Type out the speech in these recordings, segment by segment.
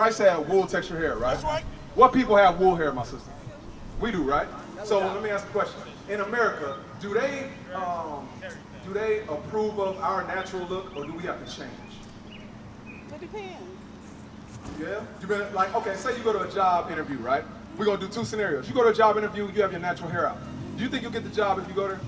Christ had wool texture hair, right? That's right. What people have wool hair, my sister? We do, right? So let me ask a question. In America, do they approve of our natural look, or do we have to change? It depends. Yeah? You been like, okay, say you go to a job interview, right? We're gonna do two scenarios. You go to a job interview, you have your natural hair out. Do you think you'll get the job if you go there?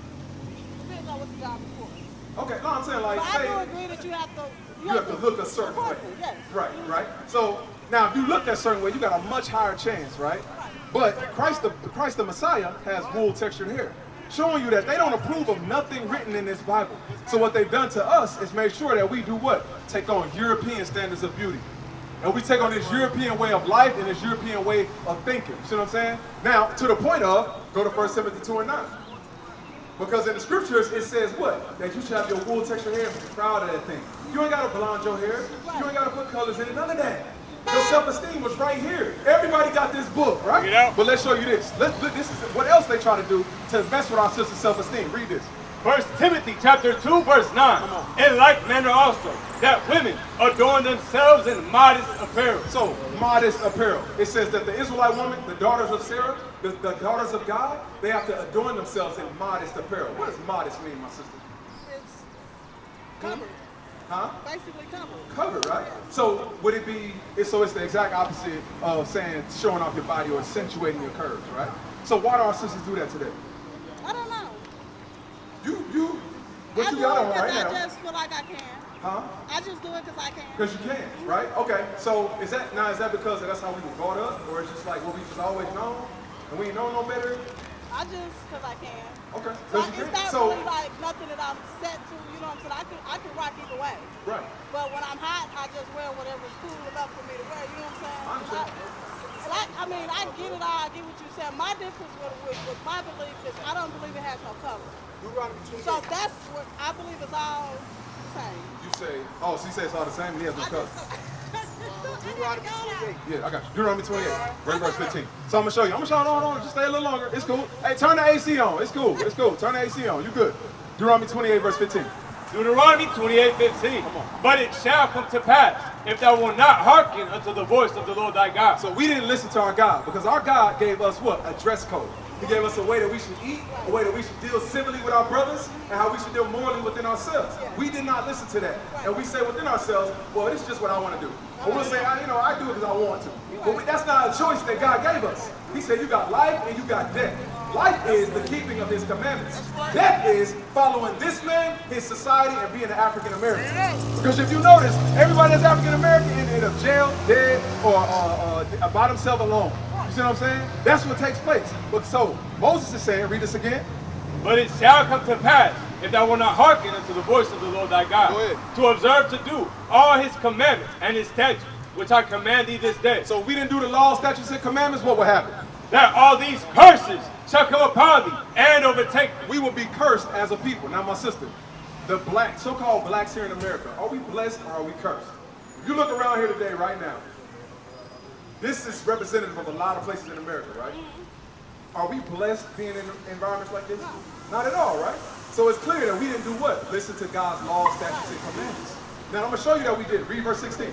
Depends on what the job is for. Okay, no, I'm saying like, But say I do agree that you have to look a certain way. Yes. Right. So now if you look that certain way, you got a much higher chance, right? But Christ the Messiah has wool textured hair, showing you that they don't approve of nothing written in this Bible. So what they've done to us is make sure that we do what? Take on European standards of beauty. And we take on this European way of life and this European way of thinking. You see what I'm saying? Now, to the point of, go to 1 Timothy 2:9. Because in the scriptures, it says what? That you should have your wool textured hair and be proud of that thing. You ain't got to blonde your hair. You ain't got to put colors in it. None of that. Your self-esteem was right here. Everybody got this book, right? But let's show you this. This is what else they try to do to mess with our sister's self-esteem. Read this. 1 Timothy chapter 2, verse 9. In like manner also, that women adorn themselves in modest apparel. So, modest apparel. It says that the Israelite woman, the daughters of Sarah, the daughters of God, they have to adorn themselves in modest apparel. What does modest mean, my sister? It's covered. Huh? Basically covered. Covered, right? So would it be, so it's the exact opposite of saying showing off your body or accentuating your curves, right? So why do our sisters do that today? I don't know. What you got on right now? I just feel like I can. Huh? I just do it because I can. Because you can, right? Okay, so is that because that's how we were brought up? Or it's just like what we just always known? And we ain't know no better? I just, because I can. Okay. So it's not really like nothing that I'm set to, you know what I'm saying? I can rock either way. Right. But when I'm hot, I just wear whatever's cool enough for me to wear, you know what I'm saying? I mean, I get it all, I get what you're saying. My difference with my belief is I don't believe it has no color. So that's what I believe is all the same. You say, oh, so you say it's all the same and he has no color. Deuteronomy 28. Yeah, I got you. Deuteronomy 28, verse 15. So I'm gonna show you. Hold on, just stay a little longer. It's cool. Hey, turn the AC on. It's cool. Turn the AC on. You good. Deuteronomy 28, verse 15. Deuteronomy 28:15. But it shall come to pass, if thou wilt not hearken unto the voice of the Lord thy God. So we didn't listen to our God, because our God gave us what? A dress code. He gave us a way that we should eat, a way that we should deal civilly with our brothers, and how we should deal morally within ourselves. We did not listen to that. And we say within ourselves, well, this is just what I want to do. Or we'll say, I do it because I want to. But that's not a choice that God gave us. He said you got life and you got death. Life is the keeping of his commandments. Death is following this man, his society, and being an African American. Because if you notice, everybody that's African American ended up jail, dead, or by themselves alone. You see what I'm saying? That's what takes place. But so Moses is saying, read this again. But it shall come to pass, if thou wilt not hearken unto the voice of the Lord thy God, to observe to do all his commandments and his statutes, which I command thee this day. So if we didn't do the law, statutes, and commandments, what would happen? That all these curses shall come upon thee and overtake thee. We will be cursed as a people. Now, my sister, the so-called blacks here in America, are we blessed or are we cursed? If you look around here today, right now, this is representative of a lot of places in America, right? Are we blessed being in environments like this? Not at all, right? So it's clear that we didn't do what? Listen to God's laws, statutes, and commandments. Now I'm going to show you that we did. Read verse 16.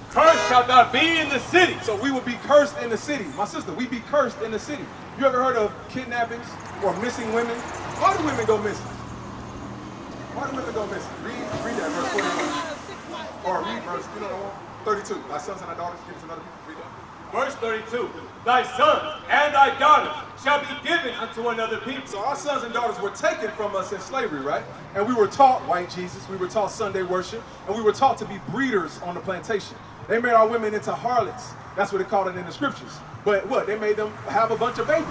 Cursed shalt thou be in the city. So we will be cursed in the city. My sister, we be cursed in the city. You ever heard of kidnappings or missing women? Why do women go missing? Why do women go missing? Read that verse 41. Or read verse, 32. Thy sons and thy daughters give to another people. Read that. Verse 32, thy sons and thy daughters shall be given unto another people. So our sons and daughters were taken from us in slavery, right? And we were taught white Jesus, we were taught Sunday worship, and we were taught to be breeders on the plantation. They made our women into harlots. That's what they called it in the scriptures. But what? They made them have a bunch of babies.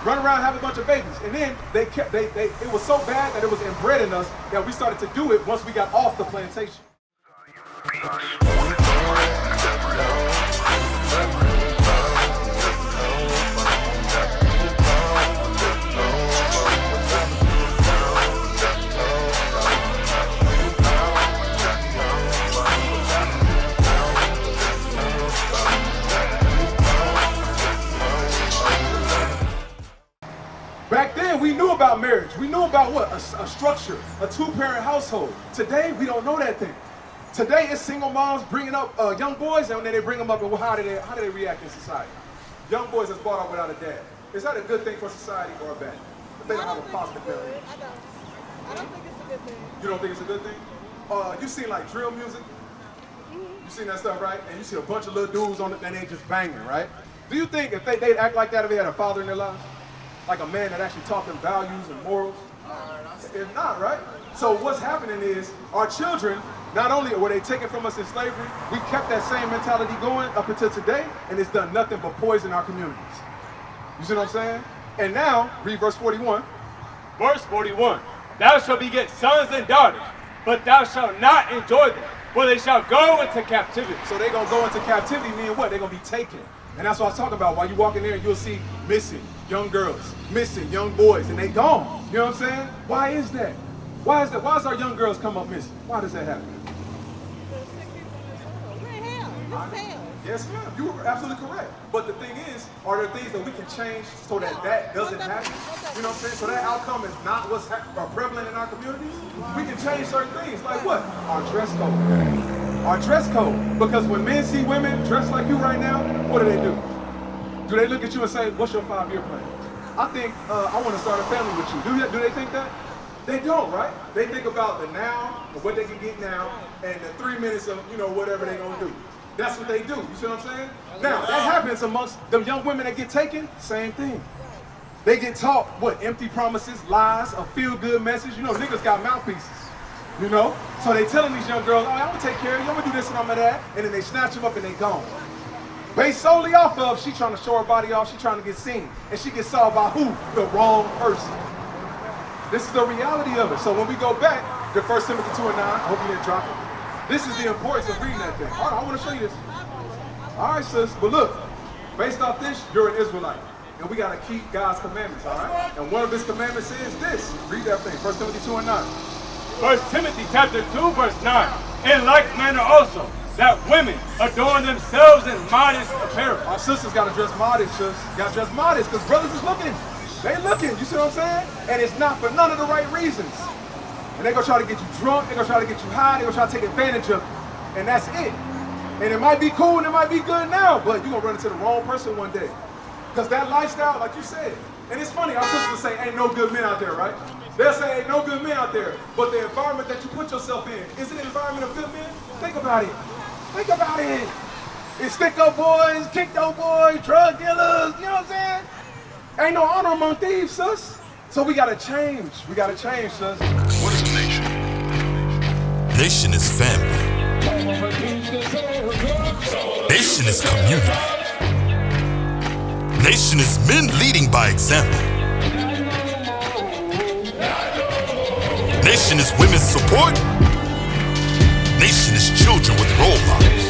Run around, have a bunch of babies. And then it was so bad that it was inbred in us that we started to do it once we got off the plantation. Back then, we knew about marriage. We knew about what? A structure, a two-parent household. Today, we don't know that thing. Today, it's single moms bringing up young boys, and then they bring them up, and how do they react in society? Young boys that's brought up without a dad. Is that a good thing for society or a bad thing? If they don't have a positive memory. I don't think it's a good thing. You don't think it's a good thing? You seen like drill music? You seen that stuff, right? And you see a bunch of little dudes on it, and they just banging, right? Do you think if they'd act like that if they had a father in their lives? Like a man that actually taught them values and morals? If not, right? So what's happening is our children, not only were they taken from us in slavery, we kept that same mentality going up until today, and it's done nothing but poison our communities. You see what I'm saying? And now, read verse 41. Verse 41. Thou shalt beget sons and daughters, but thou shalt not enjoy them, for they shall go into captivity. So they're going to go into captivity, meaning what? They're going to be taken. And that's what I was talking about. While you walk in there, you'll see missing young girls, missing young boys, and they gone. You know what I'm saying? Why is that? Why is that? Why does our young girls come up missing? Why does that happen? We're in hell. This is hell. Yes, ma'am. You were absolutely correct. But the thing is, are there things that we can change so that that doesn't happen? You know what I'm saying? So that outcome is not what's prevalent in our communities. We can change certain things. Like what? Our dress code. Our dress code. Because when men see women dressed like you right now, what do? Do they look at you and say, what's your 5-year plan? I think I want to start a family with you. Do they think that? They don't, right? They think about the now, and what they can get now, and the 3 minutes of, whatever they're going to do. That's what they do. You see what I'm saying? Now, that happens amongst the young women that get taken, same thing. They get taught, what, empty promises, lies, a feel-good message. Niggas got mouthpieces, So they telling these young girls, I'm going to take care of you, I'm going to do this and I'm going to that, and then they snatch them up and they gone. Based solely off of, she trying to show her body off, she trying to get seen, and she gets saw by who? The wrong person. This is the reality of it. So when we go back to 1 Timothy 2 and 9, I hope you didn't drop it. This is the importance of reading that thing. All right, I want to show you this. All right, sis, but look, based off this, you're an Israelite. And we got to keep God's commandments, all right? And one of his commandments is this. Read that thing, 1 Timothy 2 and 9. 1 Timothy chapter 2, verse 9. In like manner also, that women adorn themselves in modest apparel. Our sisters got to dress modest, sis. Got to dress modest, because brothers is looking. They looking, you see what I'm saying? And it's not for none of the right reasons. And they're going to try to get you drunk, they're going to try to get you high, they're going to try to take advantage of you. And that's it. And it might be cool and it might be good now, but you're going to run into the wrong person one day. Because that lifestyle, like you said, and it's funny, our sisters say ain't no good men out there, right? They'll say ain't no good men out there, but the environment that you put yourself in, is it an environment of good men? Think about it. Think about it. It's stick-up boys, kick-up boys, drug dealers, you know what I'm saying? Ain't no honor among thieves, sis. So we gotta change. We gotta change, sis. What is a nation? Nation is family. Nation is community. Nation is men leading by example. Nation is women's support. Nation is children with role models.